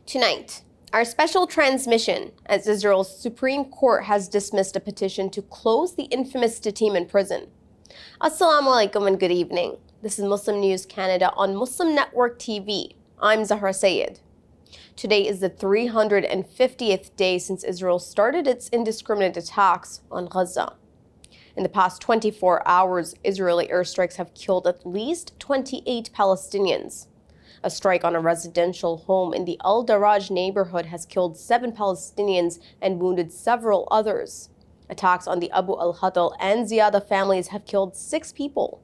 Tonight, our special transmission as Israel's Supreme Court has dismissed a petition to close the infamous Sde Teiman prison. Assalamu alaikum and good evening. This is Muslim News Canada on Muslim Network TV. I'm Zahra Sayed. Today is the 350th day since Israel started its indiscriminate attacks on Gaza. In the past 24 hours, Israeli airstrikes have killed at least 28 Palestinians. A strike on a residential home in the Al-Daraj neighborhood has killed 7 Palestinians and wounded several others. Attacks on the Abu al-Hatal and Ziyada families have killed 6 people.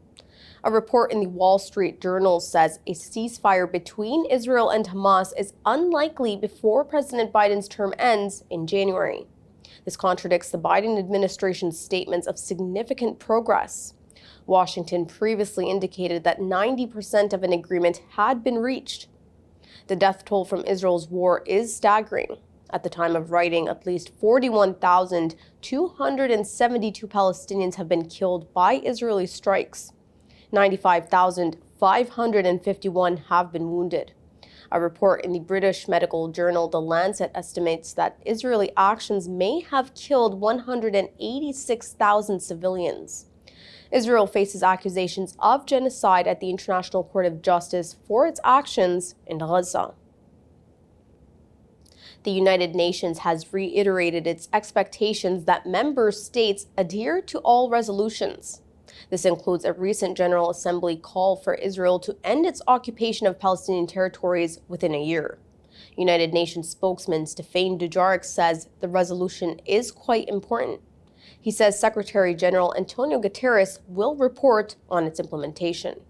A report in the Wall Street Journal says a ceasefire between Israel and Hamas is unlikely before President Biden's term ends in January. This contradicts the Biden administration's statements of significant progress. Washington previously indicated that 90% of an agreement had been reached. The death toll from Israel's war is staggering. At the time of writing, at least 41,272 Palestinians have been killed by Israeli strikes. 95,551 have been wounded. A report in the British medical journal The Lancet estimates that Israeli actions may have killed 186,000 civilians. Israel faces accusations of genocide at the International Court of Justice for its actions in Gaza. The United Nations has reiterated its expectations that member states adhere to all resolutions. This includes a recent General Assembly call for Israel to end its occupation of Palestinian territories within a year. United Nations spokesman Stephane Dujarric says the resolution is quite important. He says Secretary General Antonio Guterres will report on its implementation.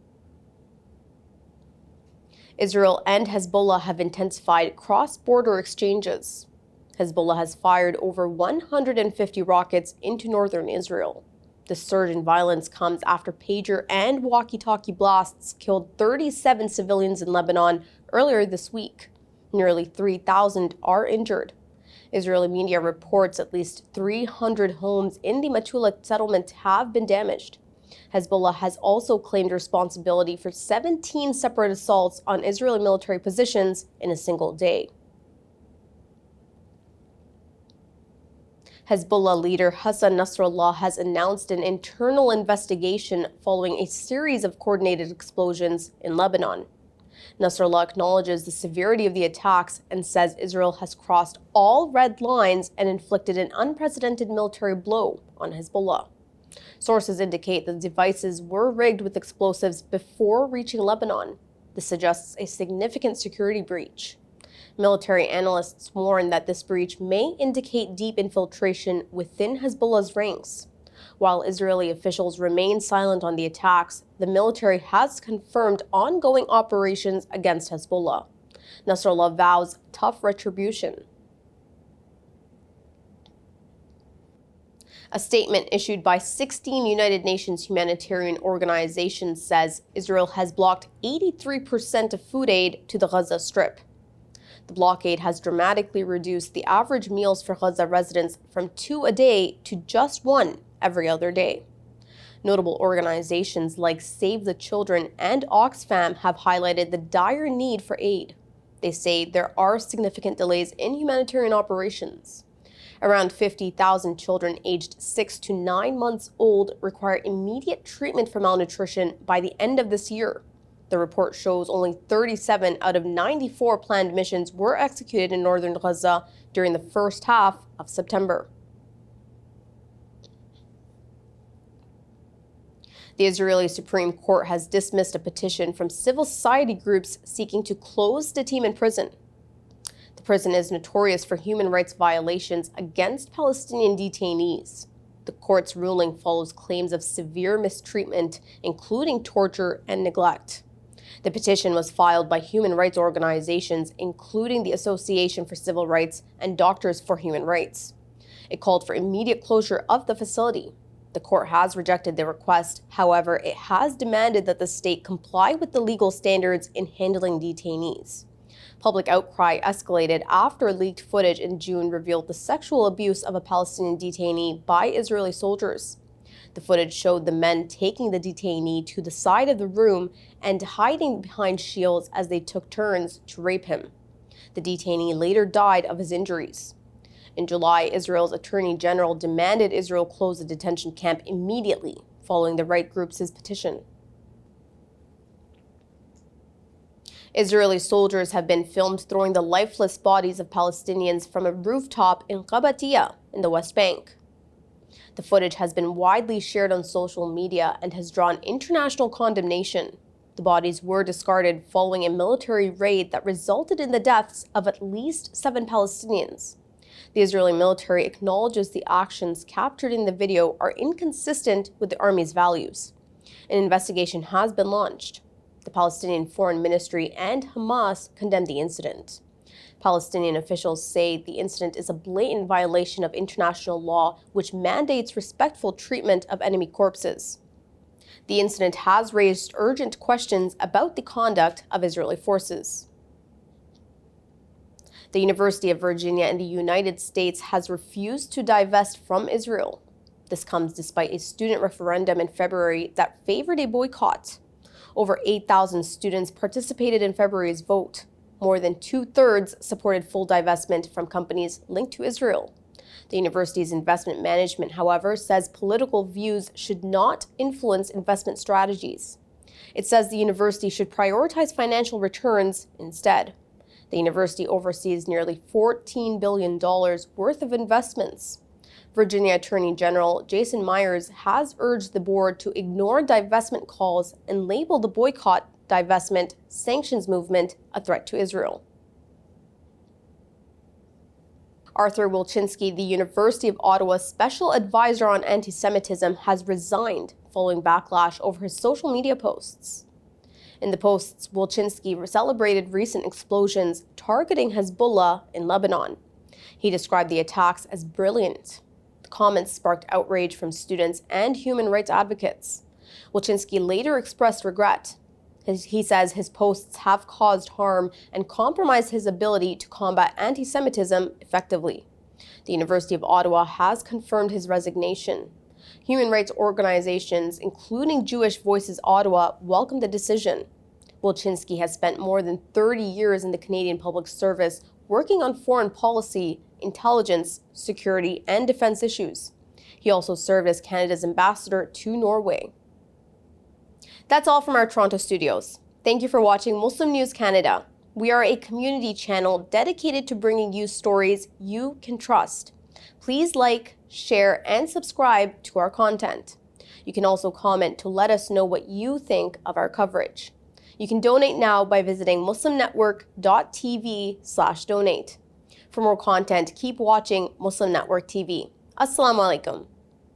Israel and Hezbollah have intensified cross-border exchanges. Hezbollah has fired over 150 rockets into northern Israel. The surge in violence comes after pager and walkie-talkie blasts killed 37 civilians in Lebanon earlier this week. Nearly 3,000 are injured. Israeli media reports at least 300 homes in the Metula settlement have been damaged. Hezbollah has also claimed responsibility for 17 separate assaults on Israeli military positions in a single day. Hezbollah leader Hassan Nasrallah has announced an internal investigation following a series of coordinated explosions in Lebanon. Nasrallah acknowledges the severity of the attacks and says Israel has crossed all red lines and inflicted an unprecedented military blow on Hezbollah. Sources indicate that devices were rigged with explosives before reaching Lebanon. This suggests a significant security breach. Military analysts warn that this breach may indicate deep infiltration within Hezbollah's ranks. While Israeli officials remain silent on the attacks, the military has confirmed ongoing operations against Hezbollah. Nasrallah vows tough retribution. A statement issued by 16 United Nations humanitarian organizations says Israel has blocked 83% of food aid to the Gaza Strip. The blockade has dramatically reduced the average meals for Gaza residents from 2 a day to just 1 every other day. Notable organizations like Save the Children and Oxfam have highlighted the dire need for aid. They say there are significant delays in humanitarian operations. Around 50,000 children aged 6 to 9 months old require immediate treatment for malnutrition by the end of this year. The report shows only 37 out of 94 planned missions were executed in northern Gaza during the first half of September. The Israeli Supreme Court has dismissed a petition from civil society groups seeking to close Sde Teiman prison. The prison is notorious for human rights violations against Palestinian detainees. The court's ruling follows claims of severe mistreatment, including torture and neglect. The petition was filed by human rights organizations, including the Association for Civil Rights and Doctors for Human Rights. It called for immediate closure of the facility. The court has rejected the request. However, it has demanded that the state comply with the legal standards in handling detainees. Public outcry escalated after leaked footage in June revealed the sexual abuse of a Palestinian detainee by Israeli soldiers. The footage showed the men taking the detainee to the side of the room and hiding behind shields as they took turns to rape him. The detainee later died of his injuries. In July, Israel's Attorney General demanded Israel close the detention camp immediately, following the right group's petition. Israeli soldiers have been filmed throwing the lifeless bodies of Palestinians from a rooftop in Qabatia in the West Bank. The footage has been widely shared on social media and has drawn international condemnation. The bodies were discarded following a military raid that resulted in the deaths of at least 7 Palestinians. The Israeli military acknowledges the actions captured in the video are inconsistent with the army's values. An investigation has been launched. The Palestinian Foreign Ministry and Hamas condemned the incident. Palestinian officials say the incident is a blatant violation of international law, which mandates respectful treatment of enemy corpses. The incident has raised urgent questions about the conduct of Israeli forces. The University of Virginia in the United States has refused to divest from Israel. This comes despite a student referendum in February that favored a boycott. Over 8,000 students participated in February's vote. More than 2/3 supported full divestment from companies linked to Israel. The university's investment management, however, says political views should not influence investment strategies. It says the university should prioritize financial returns instead. The university oversees nearly $14 billion worth of investments. Virginia Attorney General Jason Myers has urged the board to ignore divestment calls and label the boycott, divestment, sanctions movement a threat to Israel. Arthur Wilczynski, the University of Ottawa's special advisor on anti-Semitism, has resigned following backlash over his social media posts. In the posts, Wilczynski celebrated recent explosions targeting Hezbollah in Lebanon. He described the attacks as brilliant. The comments sparked outrage from students and human rights advocates. Wilczynski later expressed regret. He says his posts have caused harm and compromised his ability to combat anti-Semitism effectively. The University of Ottawa has confirmed his resignation. Human rights organizations, including Jewish Voices Ottawa, welcomed the decision. Wilczynski has spent more than 30 years in the Canadian Public Service working on foreign policy, intelligence, security, and defense issues. He also served as Canada's ambassador to Norway. That's all from our Toronto studios. Thank you for watching Muslim News Canada. We are a community channel dedicated to bringing you stories you can trust. Please like, share, and subscribe to our content. You can also comment to let us know what you think of our coverage. You can donate now by visiting muslimnetwork.tv/donate. For more content, keep watching Muslim Network TV. Assalamu alaikum.